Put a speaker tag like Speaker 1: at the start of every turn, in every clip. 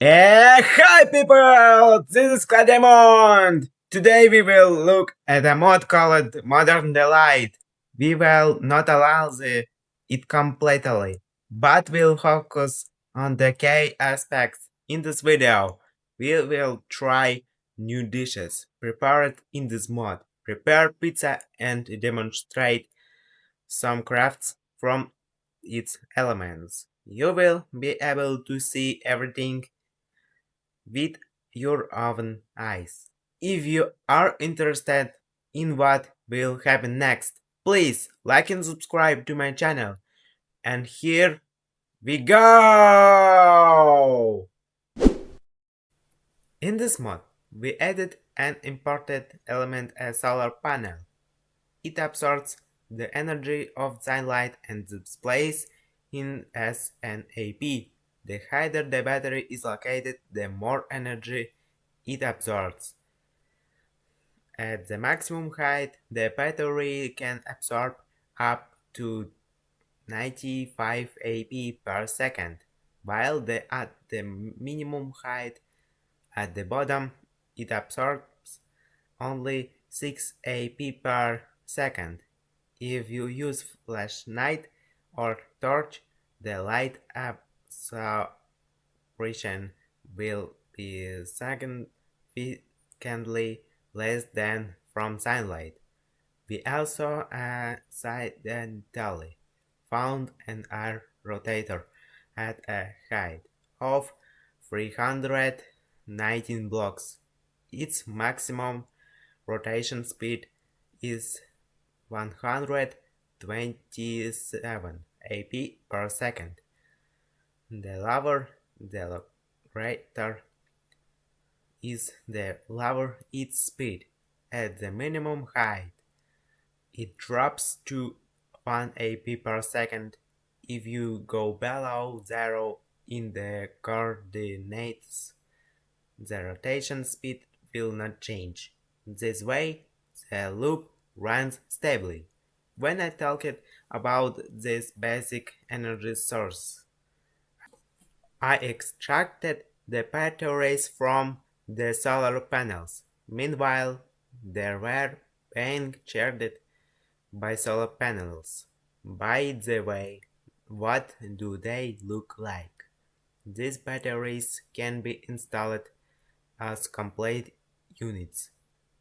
Speaker 1: Hi people! This is Clademont! Today we will look at a mod called Modern Delight. We will not allow it completely, but will focus on the key aspects in this video. We will try new dishes prepared in this mod, prepare pizza and demonstrate some crafts from its elements. You will be able to see everything with your own eyes. If you are interested in what will happen next, please like and subscribe to my channel. And here we go! In this mod, we added an important element as solar panel. It absorbs the energy of sunlight and displays in as an AP. The higher the battery is located, the more energy it absorbs. At the maximum height, the battery can absorb up to 95 AP per second, while at the minimum height at the bottom, it absorbs only 6 AP per second. If you use flashlight or torch, the light absorption will be significantly less than from sunlight. We also accidentally found an air rotator at a height of 319 blocks. Its maximum rotation speed is 127 AP per second. The lower the rotator is, the lower its speed. At the minimum height, it drops to 1 AP per second. If you go below 0 in the coordinates, the rotation speed will not change. This way, the loop runs stably. When I talked about this basic energy source, I extracted the batteries from the solar panels. Meanwhile, they were being charged by solar panels. By the way, what do they look like? These batteries can be installed as complete units.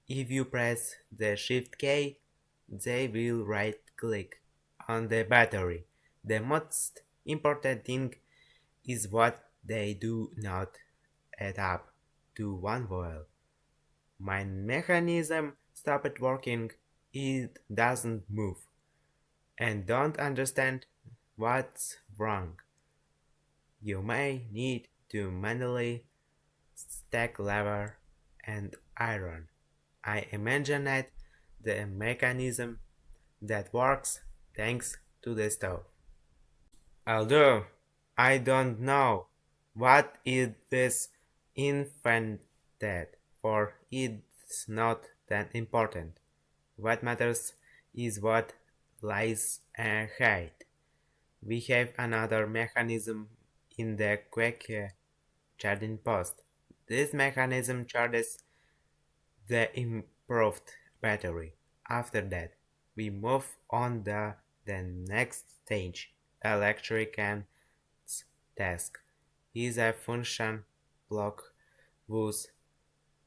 Speaker 1: If you press the Shift key, they will right-click on the battery. The most important thing is what they do not add up to one wall. My mechanism stopped working, it doesn't move, and don't understand what's wrong. You may need to manually stack leather and iron. I imagined the mechanism that works thanks to the stove. Although I don't know what it is invented for, it's not that important. What matters is what lies ahead. We have another mechanism in the quick charging post. This mechanism charges the improved battery. After that, we move on the next stage. Electric and task is a function block whose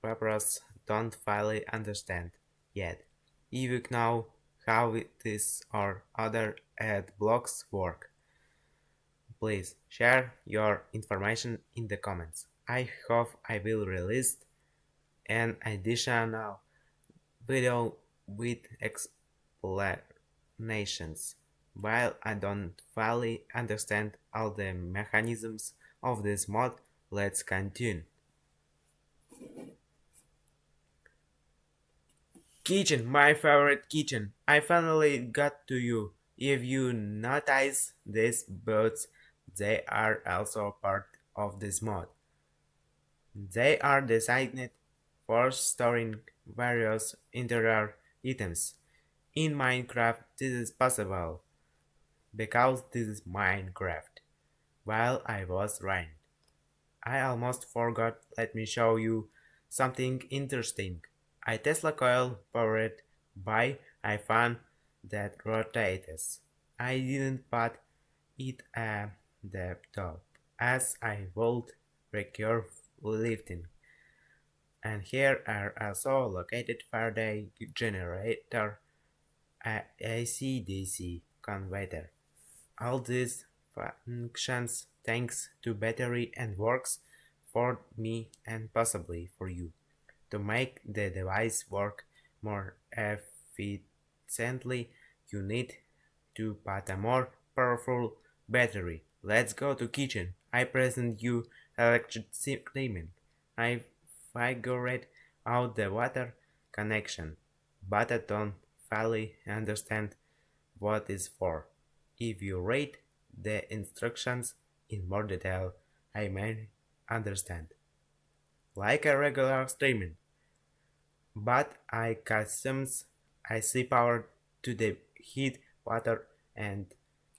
Speaker 1: purpose don't fully understand yet. If you know how this or other add blocks work, please share your information in the comments. I hope I will release an additional video with explanations. While I don't fully understand all the mechanisms of this mod, let's continue. Kitchen, my favorite kitchen. I finally got to you. If you notice these boats, they are also part of this mod. They are designed for storing various interior items. In Minecraft, this is possible because this is Minecraft. While I was rain, I almost forgot. Let me show you something interesting. A Tesla coil powered by a fan that rotates. I didn't put it at the top as I would require lifting. And here are also located Faraday generator, a AC-DC converter. All these functions thanks to battery and works for me and possibly for you. To make the device work more efficiently, you need to put a more powerful battery. Let's go to kitchen. I present you electric. I figured out the water connection, but I don't fully understand what is for. If you read the instructions in more detail, I may understand. Like a regular streaming, but I customs I see power to the heat water and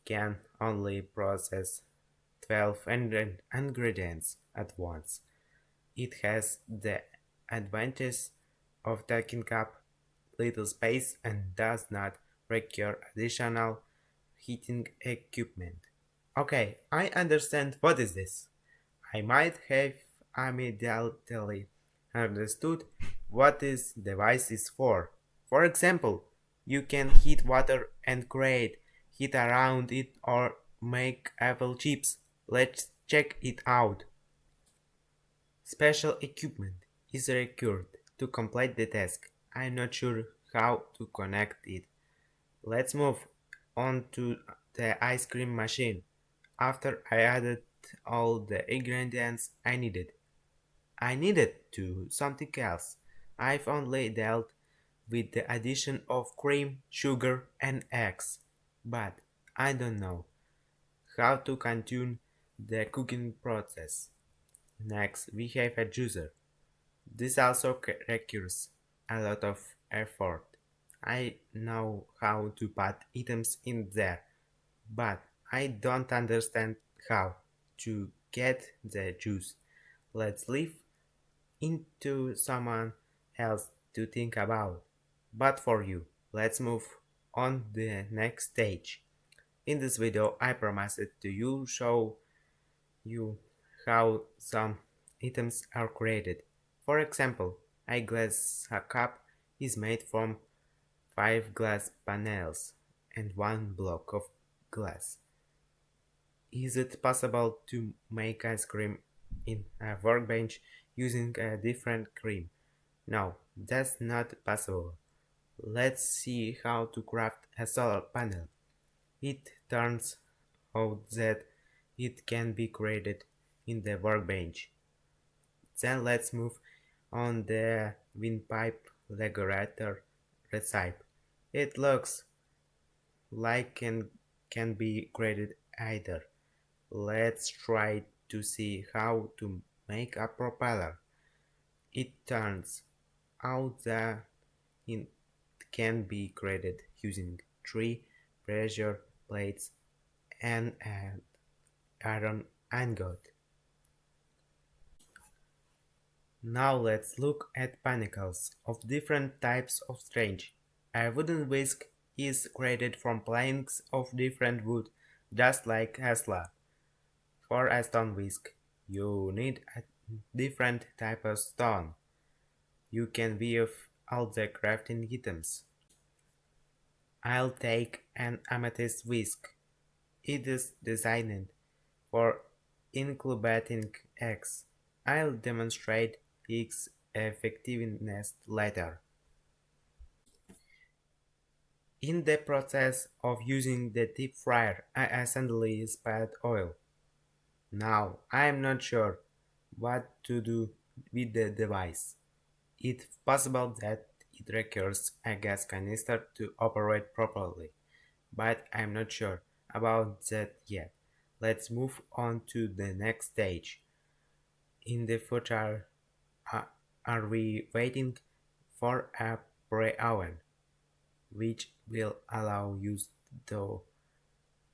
Speaker 1: can only process 12 ingredients at once. It has the advantage of taking up little space and does not require additional heating equipment. Okay, I understand what is this. I might have immediately understood what this device is for. For example, you can heat water and create heat around it or make apple chips. Let's check it out. Special equipment is required to complete the task. I'm not sure how to connect it. Let's move on to the ice cream machine. After I added all the ingredients I needed to something else. I've only dealt with the addition of cream, sugar, and eggs, but I don't know how to continue the cooking process. Next, we have a juicer. This also requires a lot of effort. I know how to put items in there, but I don't understand how to get the juice. Let's leave into someone else to think about. But for you, let's move on the next stage. In this video, I promised to you show you how some items are created. For example, a glass cup is made from 5 glass panels and 1 block of glass. Is it possible to make ice cream in a workbench using a different cream? No, that's not possible. Let's see how to craft a solar panel. It turns out that it can be created in the workbench. Then let's move on the windpipe regulator recipe. It looks like can be created either. Let's try to see how to make a propeller. It turns out that it can be created using 3 pressure plates and an iron ingot. Now let's look at pinnacles of different types of strange. A wooden whisk is created from planks of different wood, just like a slab. For a stone whisk, you need a different type of stone. You can weave all the crafting items. I'll take an amethyst whisk. It is designed for incubating eggs. I'll demonstrate its effectiveness later. In the process of using the deep fryer, I accidentally spilled oil. Now I'm not sure what to do with the device. It's possible that it requires a gas canister to operate properly, but I'm not sure about that yet. Let's move on to the next stage. In the future, uh, are we waiting for a pre-oven, which will allow you to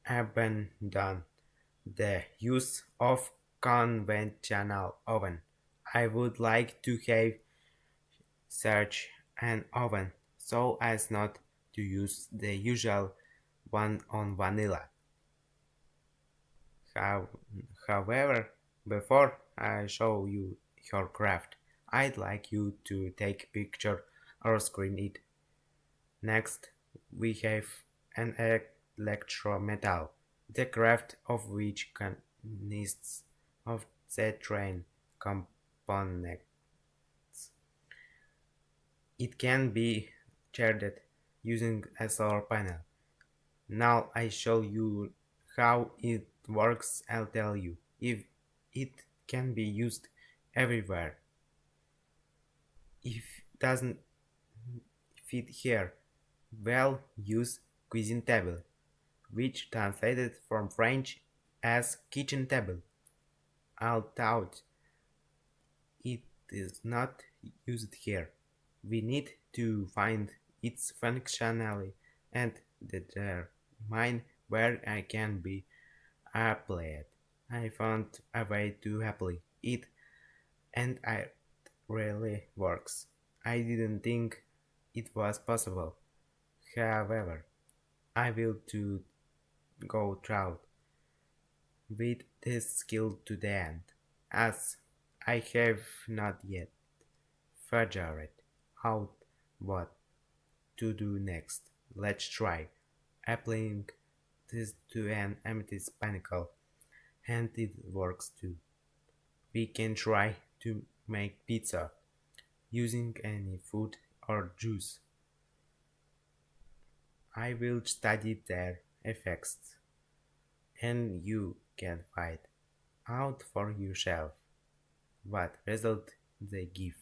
Speaker 1: abandon the use of conventional oven. I would like to have such an oven so as not to use the usual one on vanilla. How, However, before I show you your craft, I'd like you to take a picture or screen it. Next, we have an electrometal, the craft of which consists of the train component. It can be charged using a solar panel. Now I show you how it works. I'll tell you if it can be used everywhere. If doesn't fit here, well use cuisine table, which translated from French as kitchen table. Although it is not used here, we need to find its functionality and determine where it can be applied. I found a way to apply it and it really works. I didn't think it was possible. However, I will to go through with this skill to the end, as I have not yet figured out what to do next. Let's try applying this to an empty spanicle, and it works too. We can try to make pizza using any food or juice. I will study their effects, and you can find out for yourself what result they give.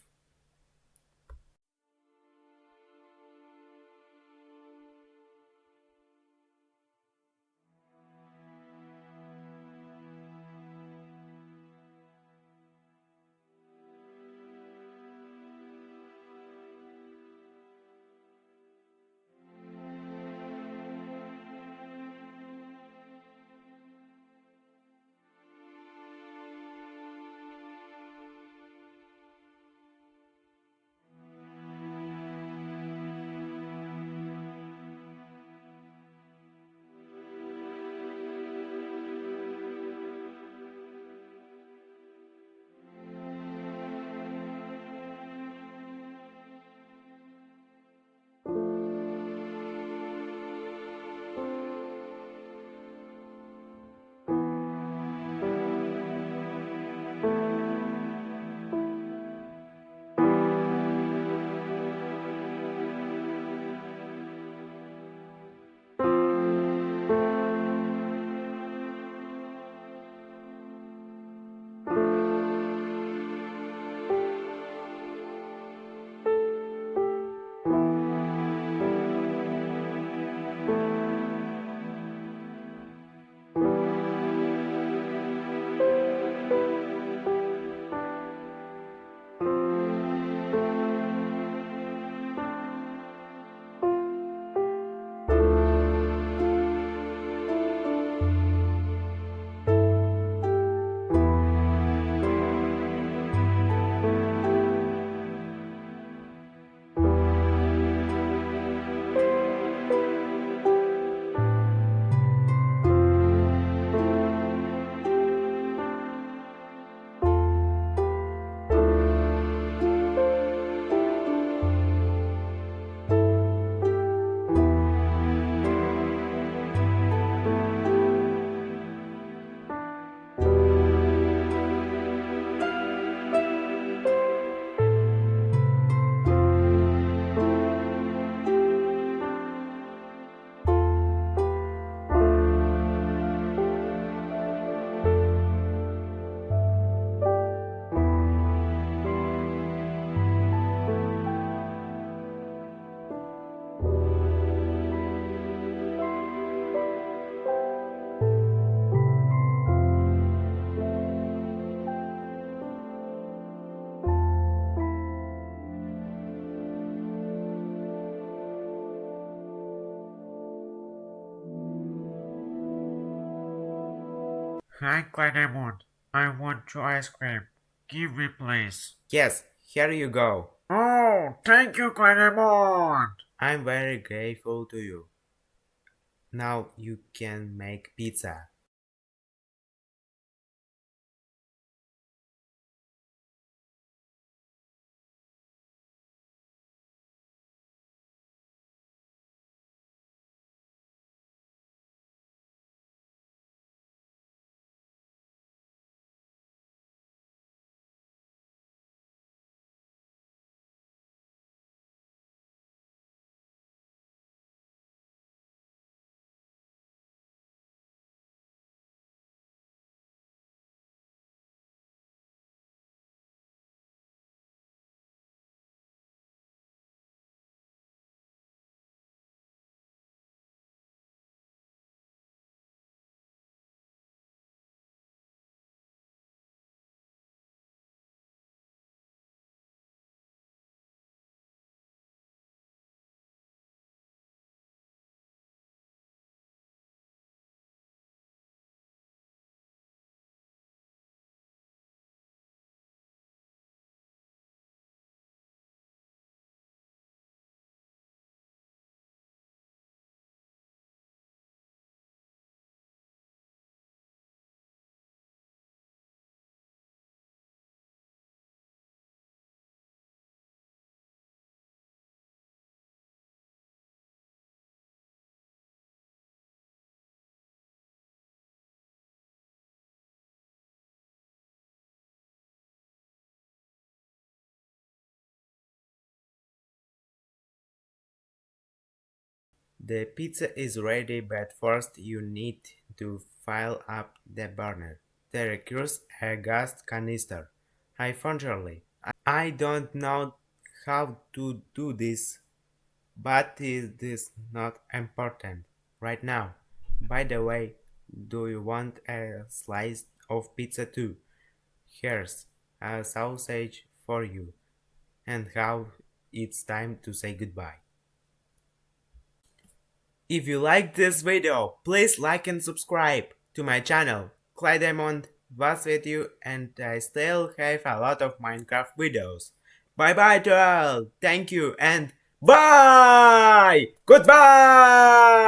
Speaker 1: Hi, Quanemon.
Speaker 2: I want to ice cream. Give me, please.
Speaker 1: Yes, here you go.
Speaker 2: Oh, thank you, Clemon.
Speaker 1: I'm very grateful to you. Now you can make pizza. The pizza is ready, but first you need to fill up the burner. That requires a gas canister. Unfortunately, I don't know how to do this, but it is not important right now. By the way, do you want a slice of pizza too? Here's a sausage for you. And how it's time to say goodbye. If you like this video, please like and subscribe to my channel. Clay Diamond was with you and I still have a lot of Minecraft videos. Bye bye to all. Thank you and bye! Goodbye!